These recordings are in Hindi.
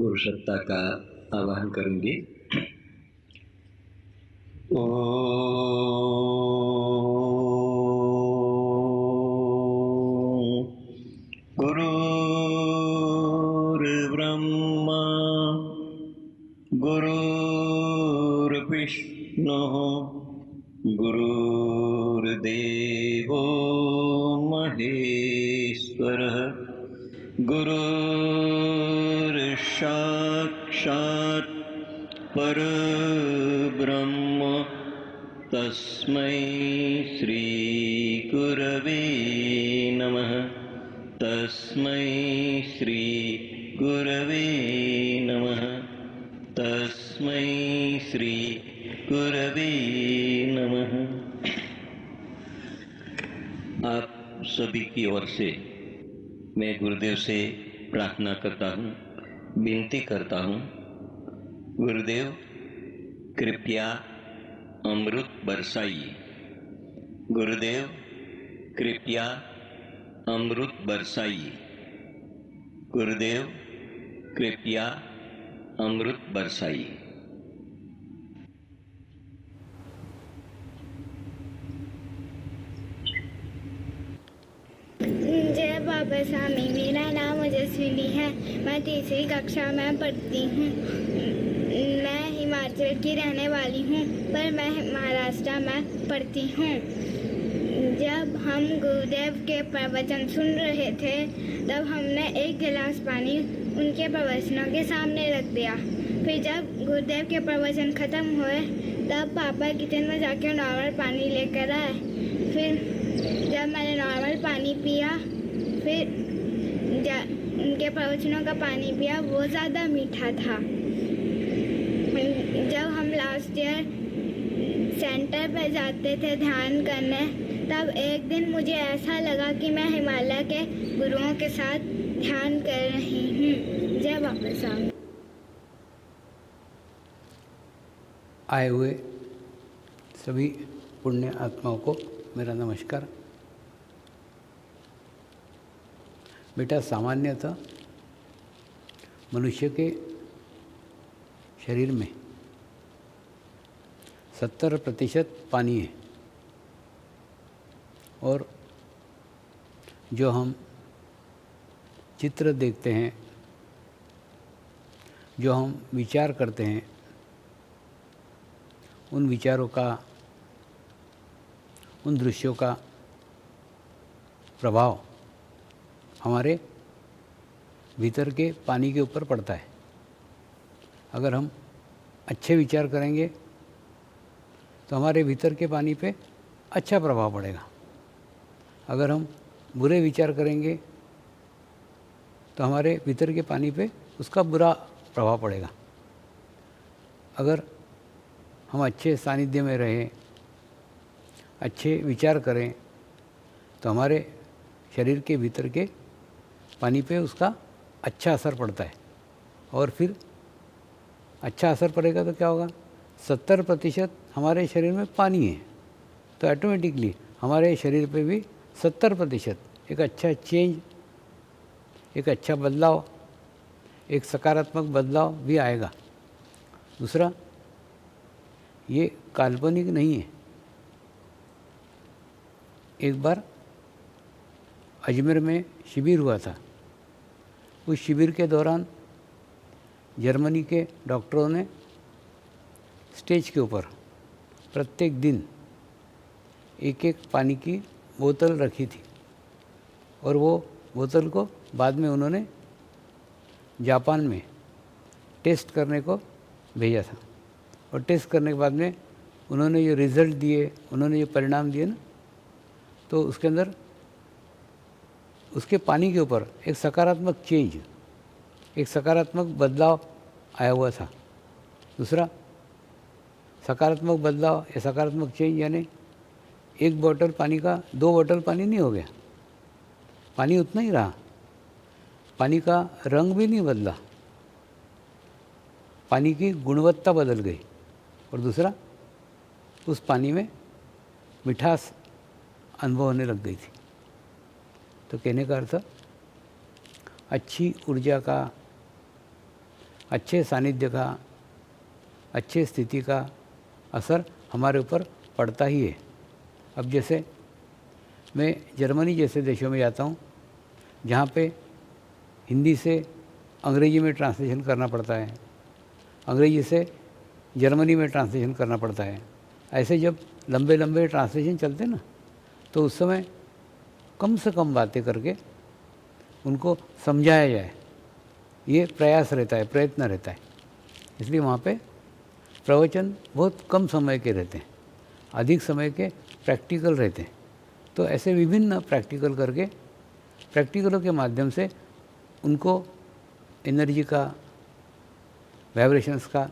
पुरुषत्ता का आवाहन करूंगी। गुरुर्ब्रह्मा गुरुर्विष्णुः गुरुर्देवो महेश्वरः गुरुर्साक्षात् परब्रह्म तस्मै श्री गुरवे नमः। तस्मै श्री गुरवे नमः। तस्मै श्री गुरवे नमः। आप सभी की ओर से मैं गुरुदेव से प्रार्थना करता हूँ, विनती करता हूँ, गुरुदेव कृपया अमृत बरसाइए। गुरुदेव कृपया अमृत बरसाइए। गुरुदेव कृपया अमृत बरसाइए। जय बाबा स्वामी, मेरा नाम ओजस्विनी है। मैं तीसरी कक्षा में पढ़ती हूँ। मैं हिमाचल की रहने वाली हूँ, पर मैं महाराष्ट्र में पढ़ती हूँ। जब हम गुरुदेव के प्रवचन सुन रहे थे, तब हमने एक गिलास पानी उनके प्रवचनों के सामने रख दिया। फिर जब गुरुदेव के प्रवचन खत्म हुए, तब पापा किचन में जाकर नॉर्मल पानी लेकर आए। फिर जब मैंने नॉर्मल पानी पिया, फिर उनके प्रवचनों का पानी पिया, वो ज़्यादा मीठा था। जब हम लास्ट ईयर सेंटर पर जाते थे ध्यान करने, तब एक दिन मुझे ऐसा लगा कि मैं हिमालय के गुरुओं के साथ ध्यान कर रही हूँ। जय बाबा साहब। आए हुए सभी पुण्य आत्माओं को मेरा नमस्कार। बेटा, सामान्यतः मनुष्य के शरीर में 70% पानी है, और जो हम चित्र देखते हैं, जो हम विचार करते हैं, उन विचारों का, उन दृश्यों का प्रभाव हमारे भीतर के पानी के ऊपर पड़ता है। अगर हम अच्छे विचार करेंगे तो हमारे भीतर के पानी पे अच्छा प्रभाव पड़ेगा। अगर हम बुरे विचार करेंगे तो हमारे भीतर के पानी पे उसका बुरा प्रभाव पड़ेगा। अगर हम अच्छे सानिध्य में रहें, अच्छे विचार करें, तो हमारे शरीर के भीतर के पानी पे उसका अच्छा असर पड़ता है। और फिर अच्छा असर पड़ेगा तो क्या होगा? 70% हमारे शरीर में पानी है, तो ऑटोमेटिकली हमारे शरीर पे भी 70% एक अच्छा चेंज, एक अच्छा बदलाव, एक सकारात्मक बदलाव भी आएगा। दूसरा, ये काल्पनिक नहीं है। एक बार अजमेर में शिविर हुआ था। उस शिविर के दौरान जर्मनी के डॉक्टरों ने स्टेज के ऊपर प्रत्येक दिन एक एक पानी की बोतल रखी थी, और वो बोतल को बाद में उन्होंने जापान में टेस्ट करने को भेजा था। और टेस्ट करने के बाद में उन्होंने जो रिज़ल्ट दिए, उन्होंने जो परिणाम दिए ना, तो उसके अंदर उसके पानी के ऊपर एक सकारात्मक चेंज, एक सकारात्मक बदलाव आया हुआ था। दूसरा, सकारात्मक बदलाव या सकारात्मक चेंज यानी एक बोतल पानी का 2 बोतल पानी नहीं हो गया, पानी उतना ही रहा। पानी का रंग भी नहीं बदला, पानी की गुणवत्ता बदल गई। और दूसरा, उस पानी में मिठास अनुभव होने लग गई थी। तो कहने का अर्थ, अच्छी ऊर्जा का, अच्छे सानिध्य का, अच्छे स्थिति का असर हमारे ऊपर पड़ता ही है। अब जैसे मैं जर्मनी जैसे देशों में जाता हूँ जहाँ पे हिंदी से अंग्रेजी में ट्रांसलेशन करना पड़ता है, अंग्रेजी से जर्मनी में ट्रांसलेशन करना पड़ता है। ऐसे जब लंबे लंबे ट्रांसलेशन चलते ना, तो उस समय कम से कम बातें करके उनको समझाया जाए, ये प्रयास रहता है, प्रयत्न रहता है। इसलिए वहाँ पे प्रवचन बहुत कम समय के रहते हैं, अधिक समय के प्रैक्टिकल रहते हैं। तो ऐसे विभिन्न प्रैक्टिकल करके, प्रैक्टिकलों के माध्यम से उनको एनर्जी का, वाइब्रेशंस का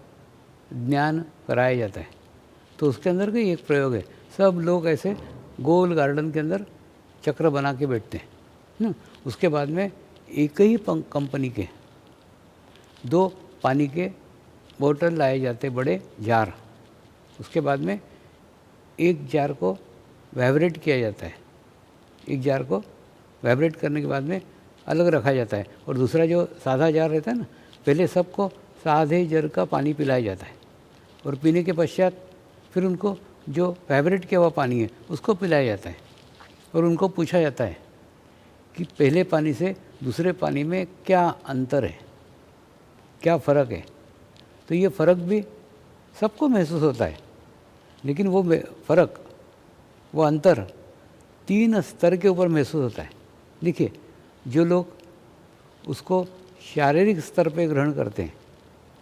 ज्ञान कराया जाता है। तो उसके अंदर का एक प्रयोग है, सब लोग ऐसे गोल गार्डन के अंदर चक्र बना के बैठते हैं। उसके बाद में एक ही कंपनी के 2 पानी के बोतल लाए जाते, बड़े जार। उसके बाद में एक जार को वाइब्रेट किया जाता है, एक जार को वाइब्रेट करने के बाद में अलग रखा जाता है, और दूसरा जो सादा जार रहता है ना, पहले सबको सादे जार का पानी पिलाया जाता है, और पीने के पश्चात फिर उनको जो वाइब्रेट किया हुआ पानी है उसको पिलाया जाता है, और उनको पूछा जाता है कि पहले पानी से दूसरे पानी में क्या अंतर है, क्या फ़र्क है। तो ये फ़र्क भी सबको महसूस होता है, लेकिन वो फ़र्क, वो अंतर 3 स्तर के ऊपर महसूस होता है। देखिए, जो लोग उसको शारीरिक स्तर पे ग्रहण करते हैं,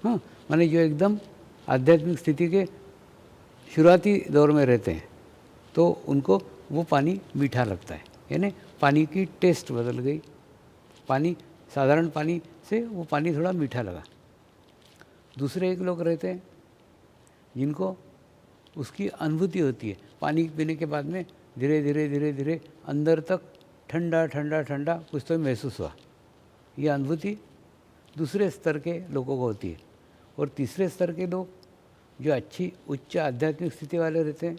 हाँ, माने जो एकदम आध्यात्मिक स्थिति के शुरुआती दौर में रहते हैं, तो उनको वो पानी मीठा लगता है, यानी पानी की टेस्ट बदल गई, पानी साधारण पानी से वो पानी थोड़ा मीठा लगा। दूसरे एक लोग रहते हैं जिनको उसकी अनुभूति होती है, पानी पीने के बाद में धीरे धीरे धीरे धीरे अंदर तक ठंडा ठंडा ठंडा कुछ तो महसूस हुआ। ये अनुभूति दूसरे स्तर के लोगों को होती है। और तीसरे स्तर के लोग जो अच्छी उच्च आध्यात्मिक स्थिति वाले रहते हैं,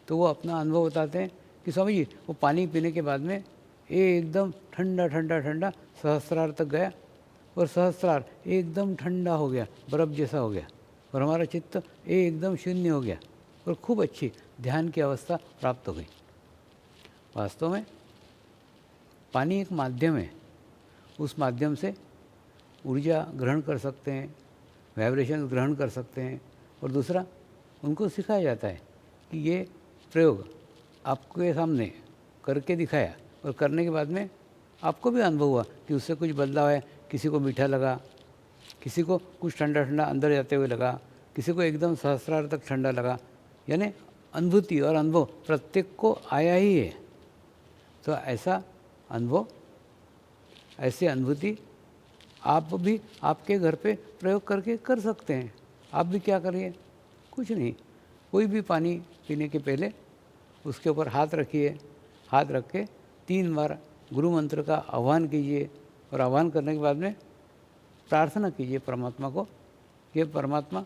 तो वो अपना अनुभव बताते हैं कि स्वामी जी, वो पानी पीने के बाद में एकदम ठंडा ठंडा ठंडा सहस्रार तक गया, और सहस्रार एकदम ठंडा हो गया, बर्फ़ जैसा हो गया, और हमारा चित्त एकदम शून्य हो गया, और खूब अच्छी ध्यान की अवस्था प्राप्त हो गई। वास्तव में पानी एक माध्यम है, उस माध्यम से ऊर्जा ग्रहण कर सकते हैं, वाइब्रेशन ग्रहण कर सकते हैं। और दूसरा, उनको सिखाया जाता है कि ये प्रयोग आपके सामने करके दिखाया, और करने के बाद में आपको भी अनुभव हुआ कि उससे कुछ बदलाव है। किसी को मीठा लगा, किसी को कुछ ठंडा ठंडा अंदर जाते हुए लगा, किसी को एकदम सहस्रार तक ठंडा लगा। यानी अनुभूति और अनुभव प्रत्येक को आया ही है। तो ऐसा अनुभव, ऐसी अनुभूति आप भी आपके घर पे प्रयोग करके कर सकते हैं। आप भी क्या करिए, कुछ नहीं, कोई भी पानी पीने के पहले उसके ऊपर हाथ रखिए, हाथ रख के 3 बार गुरु मंत्र का आह्वान कीजिए, और आह्वान करने के बाद में प्रार्थना कीजिए परमात्मा को कि परमात्मा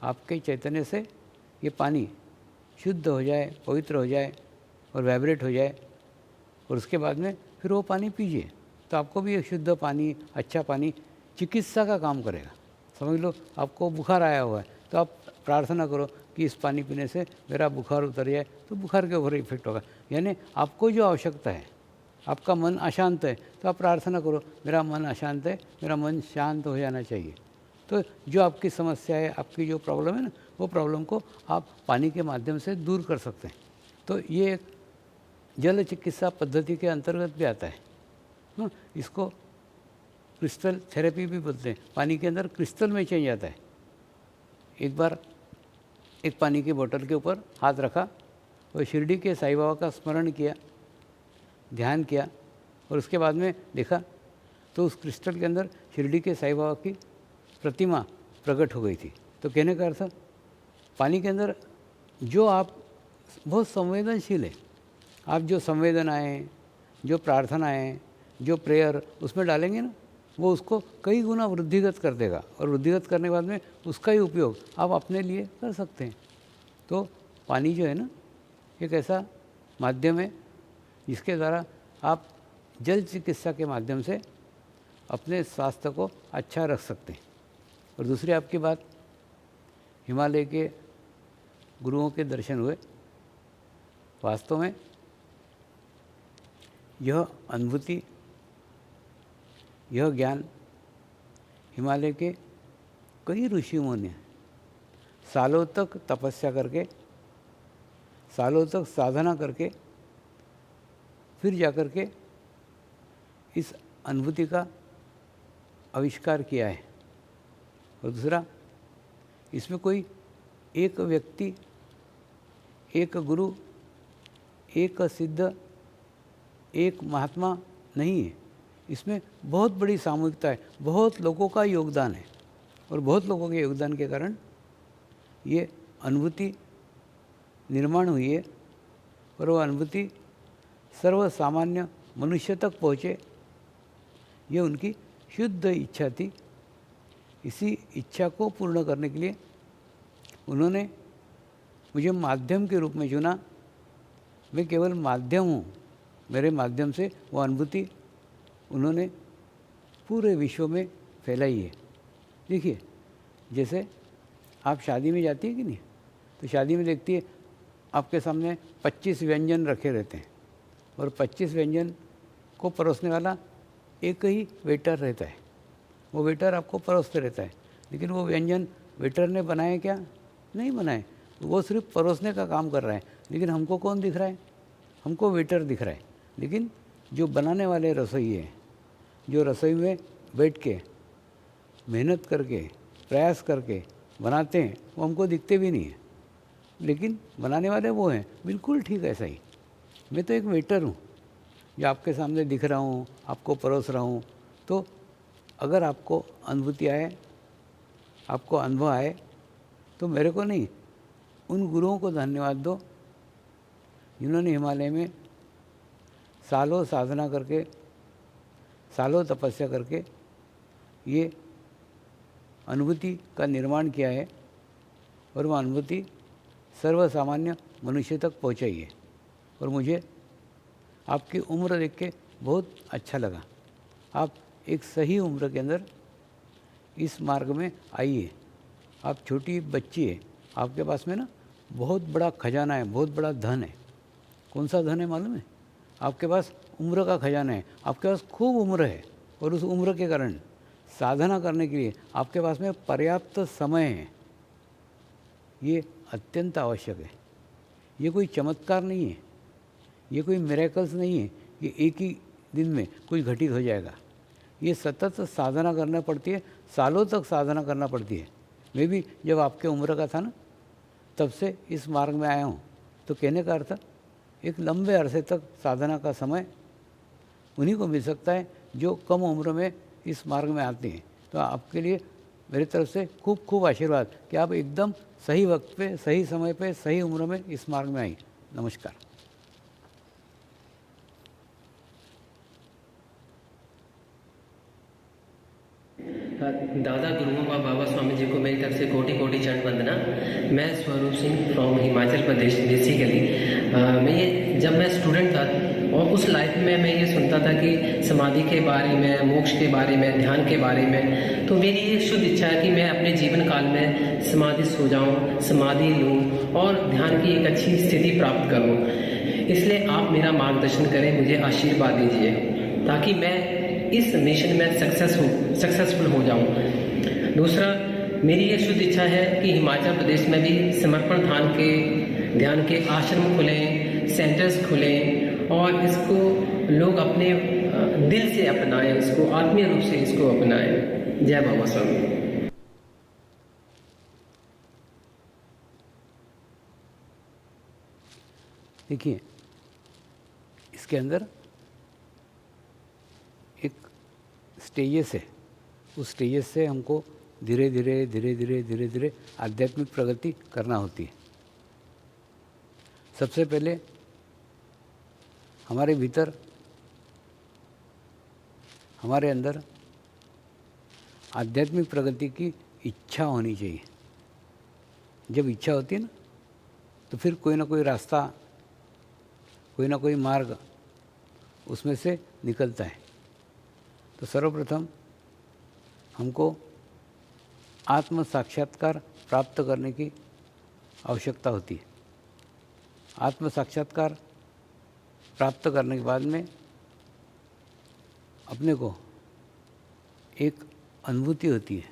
आपके चैतन्य से ये पानी शुद्ध हो जाए, पवित्र हो जाए और वाइब्रेट हो जाए, और उसके बाद में फिर वो पानी पीजिए। तो आपको भी एक शुद्ध पानी, अच्छा पानी चिकित्सा का काम करेगा। समझ लो आपको बुखार आया हुआ है, तो आप प्रार्थना करो कि इस पानी पीने से मेरा बुखार उतर जाए, तो बुखार के ऊपर इफेक्ट होगा। यानी आपको जो आवश्यकता है, आपका मन अशांत है, तो आप प्रार्थना करो मेरा मन अशांत है, मेरा मन शांत हो जाना चाहिए। तो जो आपकी समस्या है, आपकी जो प्रॉब्लम है ना, वो प्रॉब्लम को आप पानी के माध्यम से दूर कर सकते हैं। तो ये एक जल चिकित्सा पद्धति के अंतर्गत भी आता है। हाँ, इसको क्रिस्टल थेरेपी भी बोलते हैं। पानी के अंदर क्रिस्टल में चेंज आता है। एक बार एक पानी की बोतल के ऊपर हाथ रखा और शिरडी के साईं बाबा का स्मरण किया, ध्यान किया, और उसके बाद में देखा तो उस क्रिस्टल के अंदर शिरडी के साईं बाबा की प्रतिमा प्रकट हो गई थी। तो कहने का अर्थ, पानी के अंदर जो आप बहुत संवेदनशील है, आप जो संवेदनाएँ, जो प्रार्थनाएँ, जो प्रेयर उसमें डालेंगे ना, वो उसको कई गुना वृद्धिगत कर देगा, और वृद्धिगत करने के बाद में उसका ही उपयोग आप अपने लिए कर सकते हैं। तो पानी जो है ना, एक ऐसा माध्यम है जिसके द्वारा आप जल चिकित्सा के माध्यम से अपने स्वास्थ्य को अच्छा रख सकते हैं। और दूसरी आपकी बात, हिमालय के गुरुओं के दर्शन हुए। वास्तव में यह अनुभूति, यह ज्ञान हिमालय के कई ऋषियों ने सालों तक तपस्या करके, सालों तक साधना करके फिर जाकर के इस अनुभूति का आविष्कार किया है। और दूसरा, इसमें कोई एक व्यक्ति, एक गुरु, एक सिद्ध, एक महात्मा नहीं है। इसमें बहुत बड़ी सामूहिकता है, बहुत लोगों का योगदान है। और बहुत लोगों के योगदान के कारण ये अनुभूति निर्माण हुई है। और वो अनुभूति सर्वसामान्य मनुष्य तक पहुँचे, ये उनकी शुद्ध इच्छा थी। इसी इच्छा को पूर्ण करने के लिए उन्होंने मुझे माध्यम के रूप में चुना। मैं केवल माध्यम हूँ, मेरे माध्यम से वो अनुभूति उन्होंने पूरे विश्व में फैलाई है। देखिए, जैसे आप शादी में जाती है कि नहीं, तो शादी में देखती है आपके सामने 25 व्यंजन रखे रहते हैं और 25 व्यंजन को परोसने वाला एक ही वेटर रहता है। वो वेटर आपको परोसते रहता है, लेकिन वो व्यंजन वेटर ने बनाए क्या? नहीं बनाए, वो सिर्फ परोसने का काम कर रहा है। लेकिन हमको कौन दिख रहा है? हमको वेटर दिख रहा है। लेकिन जो बनाने वाले रसोई हैं, जो रसोई में बैठ के मेहनत करके प्रयास करके बनाते हैं, वो हमको दिखते भी नहीं हैं, लेकिन बनाने वाले वो हैं। बिल्कुल ठीक ऐसा ही मैं तो एक वेटर हूँ जो आपके सामने दिख रहा हूँ, आपको परोस रहा हूँ। तो अगर आपको अनुभूति आए, आपको अनुभव आए, तो मेरे को नहीं, उन गुरुओं को धन्यवाद दो जिन्होंने हिमालय में सालों साधना करके, सालों तपस्या करके ये अनुभूति का निर्माण किया है और वह अनुभूति सर्वसामान्य मनुष्य तक पहुंचाई है। और मुझे आपकी उम्र देख के बहुत अच्छा लगा। आप एक सही उम्र के अंदर इस मार्ग में आइए। आप छोटी बच्ची है, आपके पास में ना बहुत बड़ा खजाना है, बहुत बड़ा धन है। कौन सा धन है मालूम है? आपके पास उम्र का खजाना है। आपके पास खूब उम्र है और उस उम्र के कारण साधना करने के लिए आपके पास में पर्याप्त समय है। ये अत्यंत आवश्यक है। ये कोई चमत्कार नहीं है, ये कोई मिरेकल्स नहीं है कि एक ही दिन में कुछ घटित हो जाएगा। ये सतत साधना करना पड़ती है, सालों तक साधना करना पड़ती है। मैं भी जब आपके उम्र का था ना, तब से इस मार्ग में आया हूँ। तो कहने का अर्थ, एक लंबे अरसे तक साधना का समय उन्हीं को मिल सकता है जो कम उम्र में इस मार्ग में आते हैं। तो आपके लिए मेरी तरफ से खूब खूब आशीर्वाद कि आप एकदम सही वक्त पे, सही समय पे, सही उम्र में इस मार्ग में आई। नमस्कार। दादा गुरुओं व बाबा स्वामी जी को मेरी तरफ से कोटि कोटि चरण वंदना। मैं स्वरूप सिंह फ्रॉम हिमाचल प्रदेश बेसिकली। जब मैं स्टूडेंट था और उस लाइफ में मैं ये सुनता था कि समाधि के बारे में, मोक्ष के बारे में, ध्यान के बारे में, तो मेरी ये शुद्ध इच्छा है कि मैं अपने जीवन काल में समाधि सो जाऊँ, समाधि लूँ और ध्यान की एक अच्छी स्थिति प्राप्त करूँ। इसलिए आप मेरा मार्गदर्शन करें, मुझे आशीर्वाद दीजिए ताकि मैं इस मिशन में सक्सेसफुल हो जाऊं। दूसरा, मेरी ये शुद्ध इच्छा है कि हिमाचल प्रदेश में भी समर्पण ध्यान के आश्रम खुलें, सेंटर्स खुलें और इसको लोग अपने दिल से अपनाएं, इसको आत्मीय रूप से इसको अपनाएं। जय बाबा स्वामी। देखिए, इसके अंदर एक स्टेजेस है। उस स्टेजेस से हमको धीरे धीरे आध्यात्मिक प्रगति करना होती है। सबसे पहले हमारे भीतर, हमारे अंदर आध्यात्मिक प्रगति की इच्छा होनी चाहिए। जब इच्छा होती है ना, तो फिर कोई ना कोई रास्ता, कोई ना कोई मार्ग उसमें से निकलता है। तो सर्वप्रथम हमको आत्म साक्षात्कार प्राप्त करने की आवश्यकता होती है। आत्म साक्षात्कार प्राप्त करने के बाद में अपने को एक अनुभूति होती है,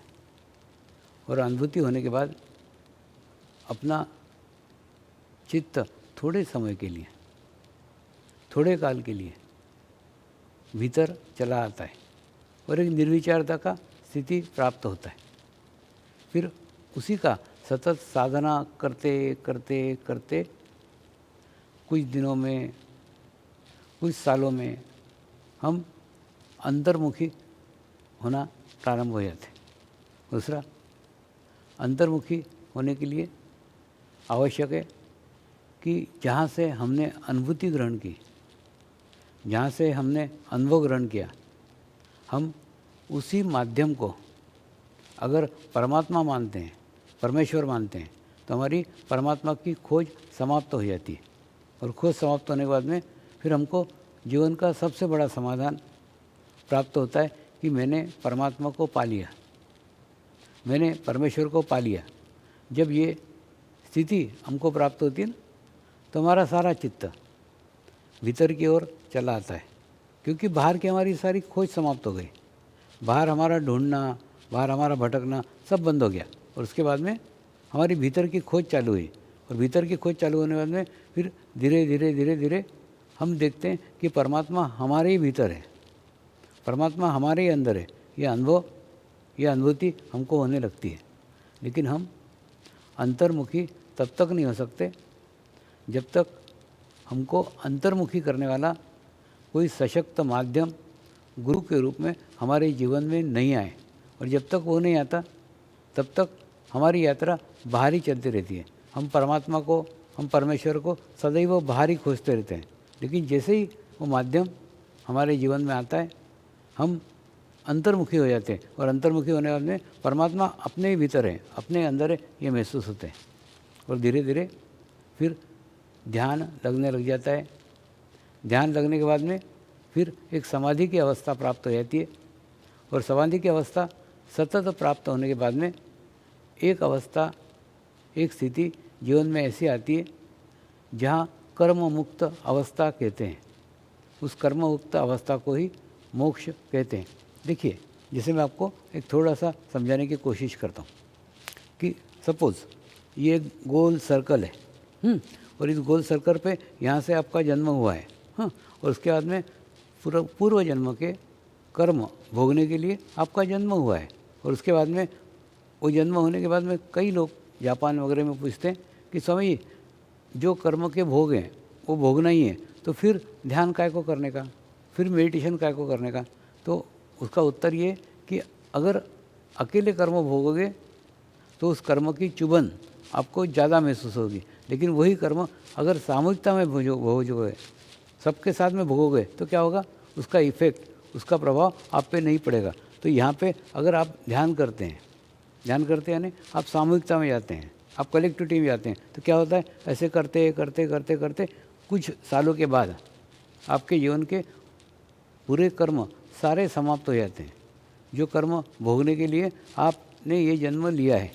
और अनुभूति होने के बाद अपना चित्त थोड़े समय के लिए, थोड़े काल के लिए भीतर चला आता है और एक निर्विचारता का स्थिति प्राप्त होता है। फिर उसी का सतत साधना करते करते करते कुछ दिनों में, कुछ सालों में हम अंतर्मुखी होना प्रारंभ हो जाते हैं। दूसरा, अंतर्मुखी होने के लिए आवश्यक है कि जहाँ से हमने अनुभूति ग्रहण की, जहाँ से हमने अनुभव ग्रहण किया, हम उसी माध्यम को अगर परमात्मा मानते हैं, परमेश्वर मानते हैं, तो हमारी परमात्मा की खोज समाप्त हो जाती है। और खोज समाप्त होने के बाद में फिर हमको जीवन का सबसे बड़ा समाधान प्राप्त होता है कि मैंने परमात्मा को पा लिया, मैंने परमेश्वर को पा लिया। जब ये स्थिति हमको प्राप्त होती है ना, तो हमारा सारा चित्त भीतर की ओर चला आता है, क्योंकि बाहर की हमारी सारी खोज समाप्त हो गई। बाहर हमारा ढूंढना, बाहर हमारा भटकना सब बंद हो गया, और उसके बाद में हमारी भीतर की खोज चालू हुई। और भीतर की खोज चालू होने के बाद में फिर धीरे धीरे धीरे धीरे हम देखते हैं कि परमात्मा हमारे ही भीतर है, परमात्मा हमारे ही अंदर है। यह अनुभव, यह अनुभूति हमको होने लगती है। लेकिन हम अंतर्मुखी तब तक नहीं हो सकते जब तक हमको अंतर्मुखी करने वाला कोई सशक्त माध्यम गुरु के रूप में हमारे जीवन में नहीं आए। और जब तक वो नहीं आता तब तक हमारी यात्रा बाहर ही चलती रहती है। हम परमात्मा को, हम परमेश्वर को सदैव बाहर ही खोजते रहते हैं। लेकिन जैसे ही वो माध्यम हमारे जीवन में आता है, हम अंतर्मुखी हो जाते हैं, और अंतर्मुखी होने के बाद में परमात्मा अपने ही भीतर है, अपने अंदर है, ये महसूस होते हैं। और धीरे धीरे फिर ध्यान लगने लग जाता है। ध्यान लगने के बाद में फिर एक समाधि की अवस्था प्राप्त हो जाती है। और समाधि की अवस्था सतत प्राप्त होने के बाद में एक अवस्था, एक स्थिति जीवन में ऐसी आती है जहाँ कर्म मुक्त अवस्था कहते हैं। उस कर्म मुक्त अवस्था को ही मोक्ष कहते हैं। देखिए, जैसे मैं आपको एक थोड़ा सा समझाने की कोशिश करता हूँ कि सपोज़ ये एक गोल सर्कल है, और इस गोल सर्कल पे यहाँ से आपका जन्म हुआ है, और उसके बाद में पूर्व जन्म के कर्म भोगने के लिए आपका जन्म हुआ है। और उसके बाद में वो जन्म होने के बाद में कई लोग जापान वगैरह में पूछते हैं कि स्वामी, जो कर्म के भोग हैं वो भोगना ही है, तो फिर ध्यान काय को करने का, फिर मेडिटेशन काय को करने का? तो उसका उत्तर ये कि अगर अकेले कर्म भोगोगे तो उस कर्म की चुभन आपको ज़्यादा महसूस होगी। लेकिन वही कर्म अगर सामूहिकता में भोगोगे, सबके साथ में भोगोगे, तो क्या होगा? उसका इफ़ेक्ट, उसका प्रभाव आप पे नहीं पड़ेगा। तो यहाँ पे अगर आप ध्यान करते हैं, ध्यान करते हैं यानी आप सामूहिकता में जाते हैं, आप कलेक्टिविटी में जाते हैं, तो क्या होता है? ऐसे करते करते करते करते कुछ सालों के बाद आपके जीवन के पूरे कर्म सारे समाप्त हो जाते हैं, जो कर्म भोगने के लिए आपने ये जन्म लिया है।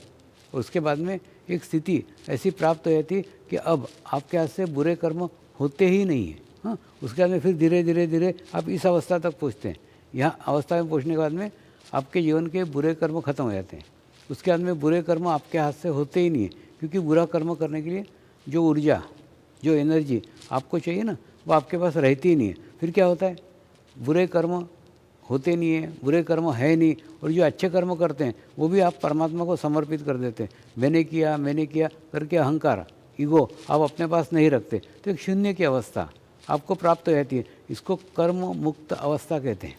उसके बाद में एक स्थिति ऐसी प्राप्त हो जाती है कि अब आपके हाथ से बुरे कर्म होते ही नहीं हैं। हाँ, उसके बाद में फिर धीरे धीरे धीरे आप इस अवस्था तक पहुँचते हैं। यहाँ अवस्था में पहुँचने के बाद में आपके जीवन के बुरे कर्म खत्म हो जाते हैं। उसके बाद में बुरे कर्म आपके हाथ से होते ही नहीं है, क्योंकि बुरा कर्म करने के लिए जो ऊर्जा, जो एनर्जी आपको चाहिए ना, वो आपके पास रहती ही नहीं है। फिर क्या होता है? बुरे कर्म होते नहीं है, बुरे कर्म है नहीं, और जो अच्छे कर्म करते हैं वो भी आप परमात्मा को समर्पित कर देते हैं। मैंने किया करके अहंकार, ईगो आप अपने पास नहीं रखते, तो एक शून्य की अवस्था आपको प्राप्त हो जाती है। इसको कर्म मुक्त अवस्था कहते हैं।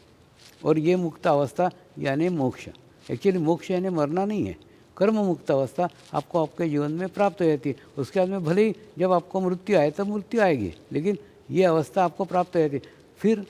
और ये मुक्त अवस्था यानी मोक्ष। एक्चुअली मोक्ष यानी मरना नहीं है, कर्म मुक्त अवस्था आपको आपके जीवन में प्राप्त हो जाती है। उसके बाद में भले ही जब आपको मृत्यु आए तब मृत्यु आएगी, लेकिन ये अवस्था आपको प्राप्त हो जाती है। फिर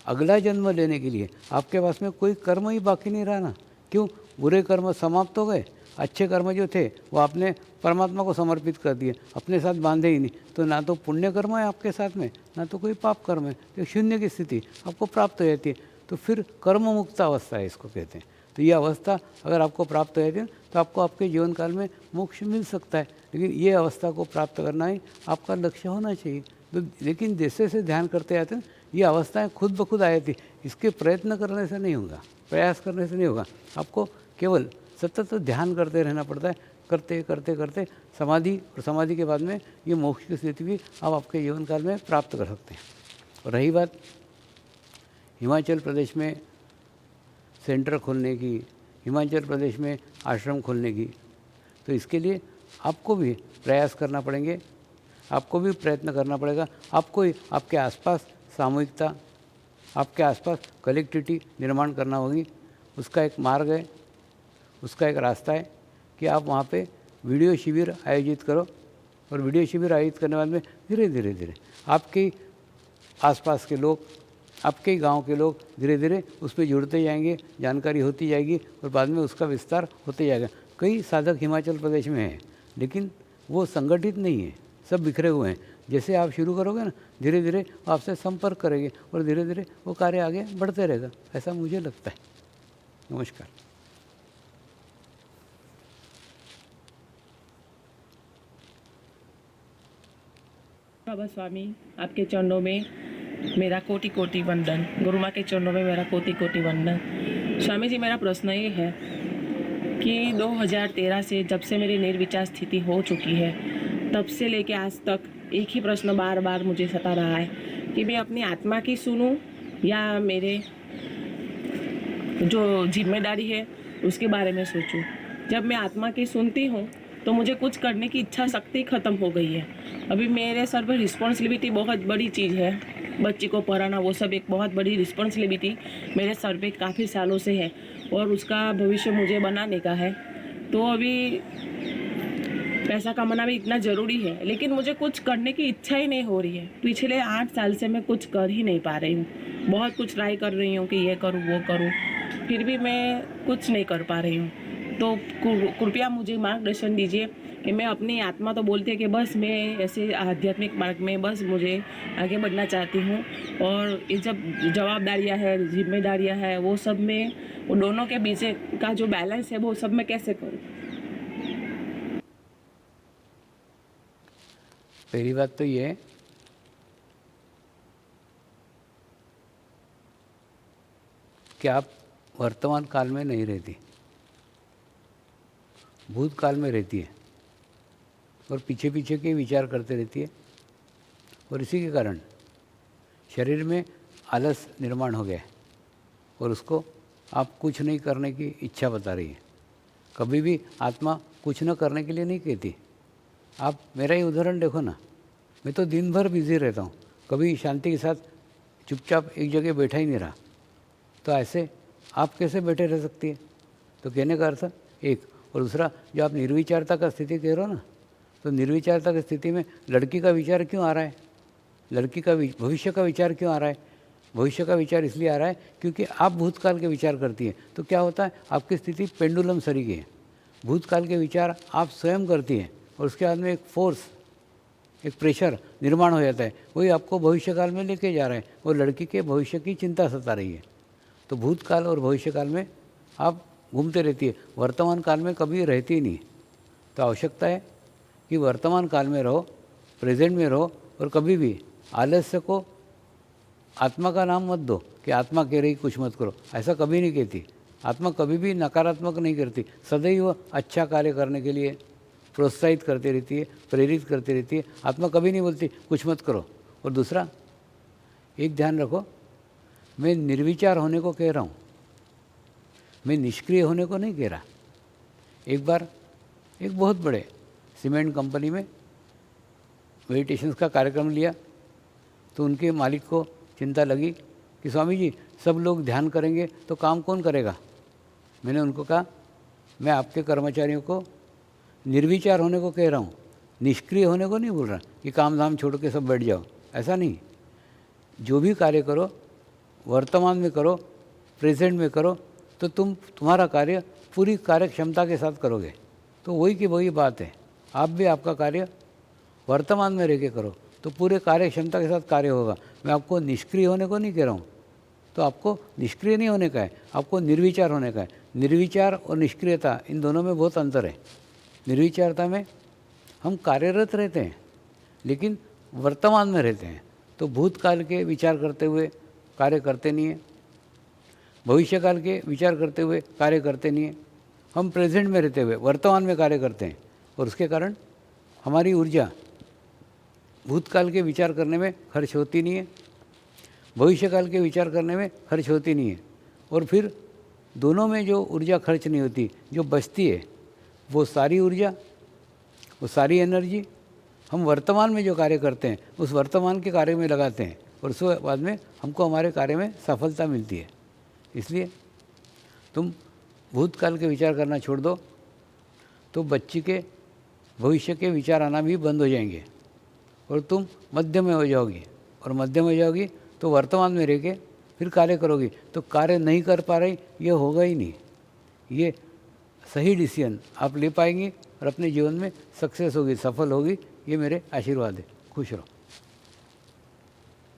अगला जन्म लेने के लिए आपके पास में कोई कर्म ही बाकी नहीं रहा ना। क्यों? बुरे कर्म समाप्त हो गए, अच्छे कर्म जो थे वो आपने परमात्मा को समर्पित कर दिए, अपने साथ बांधे ही नहीं। तो ना तो पुण्य कर्म है आपके साथ में, ना तो कोई पाप कर्म है, तो शून्य की स्थिति आपको प्राप्त हो जाती है। तो फिर कर्म मुक्त अवस्था है, इसको कहते हैं। तो ये अवस्था अगर आपको प्राप्त हो जाती है तो आपको आपके जीवन काल में मोक्ष मिल सकता है, लेकिन ये अवस्था को प्राप्त करना ही आपका लक्ष्य होना चाहिए। तो लेकिन जैसे जैसे ध्यान करते आते हैं ये अवस्थाएं खुद ब खुद आ जाती, इसके प्रयत्न करने से नहीं होगा, प्रयास करने से नहीं होगा, आपको केवल सतत ध्यान करते रहना पड़ता है। करते करते करते समाधि, और समाधि के बाद में ये मोक्ष की स्थिति भी आप आपके जीवन काल में प्राप्त कर सकते हैं। और रही बात हिमाचल प्रदेश में सेंटर खोलने की, हिमाचल प्रदेश में आश्रम खोलने की, तो इसके लिए आपको भी प्रयास करना पड़ेंगे, आपको भी प्रयत्न करना पड़ेगा। आपको आपके आसपास सामूहिकता, आपके आसपास कलेक्टिविटी निर्माण करना होगी। उसका एक मार्ग है, उसका एक रास्ता है कि आप वहाँ पे वीडियो शिविर आयोजित करो, और वीडियो शिविर आयोजित करने बाद में धीरे धीरे धीरे आपके आसपास के लोग, आपके गांव के लोग धीरे धीरे उस पर जुड़ते जाएंगे, जानकारी होती जाएगी और बाद में उसका विस्तार होते जाएगा। कई साधक हिमाचल प्रदेश में हैं, लेकिन वो संगठित नहीं है, सब बिखरे हुए हैं। जैसे आप शुरू करोगे ना, धीरे धीरे आपसे संपर्क करेंगे और धीरे धीरे वो कार्य आगे बढ़ते रहेगा, ऐसा मुझे लगता है। नमस्कार। बाबा स्वामी, आपके चरणों में मेरा कोटि कोटि वंदन। गुरु माँ के चरणों में मेरा कोटि कोटि वंदन। स्वामी जी, मेरा प्रश्न ये है कि 2013 से जब से मेरी निर्विचार स्थिति हो चुकी है, तब से लेके आज तक एक ही प्रश्न बार बार मुझे सता रहा है कि मैं अपनी आत्मा की सुनूं या मेरे जो जिम्मेदारी है उसके बारे में सोचूं। जब मैं आत्मा की सुनती हूँ तो मुझे कुछ करने की इच्छा शक्ति ख़त्म हो गई है। अभी मेरे सर पर रिस्पॉन्सिबिलिटी बहुत बड़ी चीज़ है, बच्ची को पढ़ाना वो सब एक बहुत बड़ी रिस्पॉन्सिबिलिटी मेरे सर पे काफ़ी सालों से है और उसका भविष्य मुझे बनाने का है। तो अभी पैसा कमाना भी इतना ज़रूरी है, लेकिन मुझे कुछ करने की इच्छा ही नहीं हो रही है। पिछले 8 साल से मैं कुछ कर ही नहीं पा रही हूँ। बहुत कुछ ट्राई कर रही हूँ कि ये करूँ वो करूँ, फिर भी मैं कुछ नहीं कर पा रही हूँ। तो कृपया मुझे मार्गदर्शन दीजिए कि मैं अपनी आत्मा तो बोलती है कि बस मैं ऐसे आध्यात्मिक मार्ग में बस मुझे आगे बढ़ना चाहती हूँ, और ये जब जवाबदारियाँ है, जिम्मेदारियाँ है, वो सब में, वो दोनों के बीच का जो बैलेंस है वो सब मैं कैसे करूँ? पहली बात तो ये है कि आप वर्तमान काल में नहीं रहती, भूतकाल में रहती है और पीछे पीछे के विचार करते रहती है, और इसी के कारण शरीर में आलस निर्माण हो गया है और उसको आप कुछ नहीं करने की इच्छा बता रही है। कभी भी आत्मा कुछ न करने के लिए नहीं कहती। आप मेरा ही उदाहरण देखो ना, मैं तो दिन भर बिजी रहता हूँ, कभी शांति के साथ चुपचाप एक जगह बैठा ही नहीं रहा। तो ऐसे आप कैसे बैठे रह सकती है? तो कहने का अर्थ एक, और दूसरा जो आप निर्विचारता का स्थिति कह रहे हो ना, तो निर्विचारता की स्थिति में लड़की का विचार क्यों आ रहा है? लड़की का भविष्य का विचार क्यों आ रहा है? भविष्य का विचार इसलिए आ रहा है क्योंकि आप भूतकाल के विचार करती हैं। तो क्या होता है, आपकी स्थिति पेंडुलम सरी की है। भूतकाल के विचार आप स्वयं करती हैं और उसके बाद में एक फोर्स, एक प्रेशर निर्माण हो जाता है, वही आपको भविष्यकाल में लेके जा रहा है और लड़की के भविष्य की चिंता सता रही है। तो भूतकाल और भविष्यकाल में आप घूमते रहती है, वर्तमान काल में कभी रहती ही नहीं। तो आवश्यकता है कि वर्तमान काल में रहो, प्रेजेंट में रहो, और कभी भी आलस्य को आत्मा का नाम मत दो कि आत्मा कह रही कुछ मत करो, ऐसा कभी नहीं कहती। आत्मा कभी भी नकारात्मक नहीं करती, सदैव अच्छा कार्य करने के लिए प्रोत्साहित करती रहती है, प्रेरित करती रहती है। आत्मा कभी नहीं बोलती कुछ मत करो। और दूसरा एक ध्यान रखो, मैं निर्विचार होने को कह रहा हूँ, मैं निष्क्रिय होने को नहीं कह रहा। एक बार एक बहुत बड़े सीमेंट कंपनी में मेडिटेशंस का कार्यक्रम लिया, तो उनके मालिक को चिंता लगी कि स्वामी जी सब लोग ध्यान करेंगे तो काम कौन करेगा। मैंने उनको कहा, मैं आपके कर्मचारियों को निर्विचार होने को कह रहा हूँ, निष्क्रिय होने को नहीं बोल रहा कि काम धाम छोड़ के सब बैठ जाओ, ऐसा नहीं। जो भी कार्य करो वर्तमान में करो, प्रेजेंट में करो, तो तुम्हारा कार्य पूरी कार्य क्षमता के साथ करोगे। तो वही की वही बात है, आप भी आपका कार्य वर्तमान में रह के करो तो पूरे कार्य क्षमता के साथ कार्य होगा। मैं आपको निष्क्रिय होने को नहीं कह रहा हूँ, तो आपको निष्क्रिय नहीं होने का है, आपको निर्विचार होने का है। निर्विचार और निष्क्रियता, इन दोनों में बहुत अंतर है। निर्विचारता में हम कार्यरत रहते हैं लेकिन वर्तमान में रहते हैं, तो भूतकाल के विचार करते हुए कार्य करते नहीं हैं, भविष्यकाल के विचार करते हुए कार्य करते नहीं हैं। हम प्रेजेंट में रहते हुए वर्तमान में कार्य करते हैं और उसके कारण हमारी ऊर्जा भूतकाल के विचार करने में खर्च होती नहीं है, भविष्यकाल के विचार करने में खर्च होती नहीं है। और फिर दोनों में जो ऊर्जा खर्च नहीं होती, जो बचती है, वो सारी ऊर्जा, वो सारी एनर्जी हम वर्तमान में जो कार्य करते हैं उस वर्तमान के कार्य में लगाते हैं और उसके बाद में हमको हमारे कार्य में सफलता मिलती है। इसलिए तुम भूतकाल के विचार करना छोड़ दो तो बच्ची के भविष्य के विचार आना भी बंद हो जाएंगे और तुम मध्य में हो जाओगी, और मध्य में हो जाओगी तो वर्तमान में रह के फिर कार्य करोगी। तो कार्य नहीं कर पा रही, ये होगा ही नहीं। ये सही डिसीजन आप ले पाएंगी और अपने जीवन में सक्सेस होगी, सफल होगी। ये मेरे आशीर्वाद है। खुश रहो।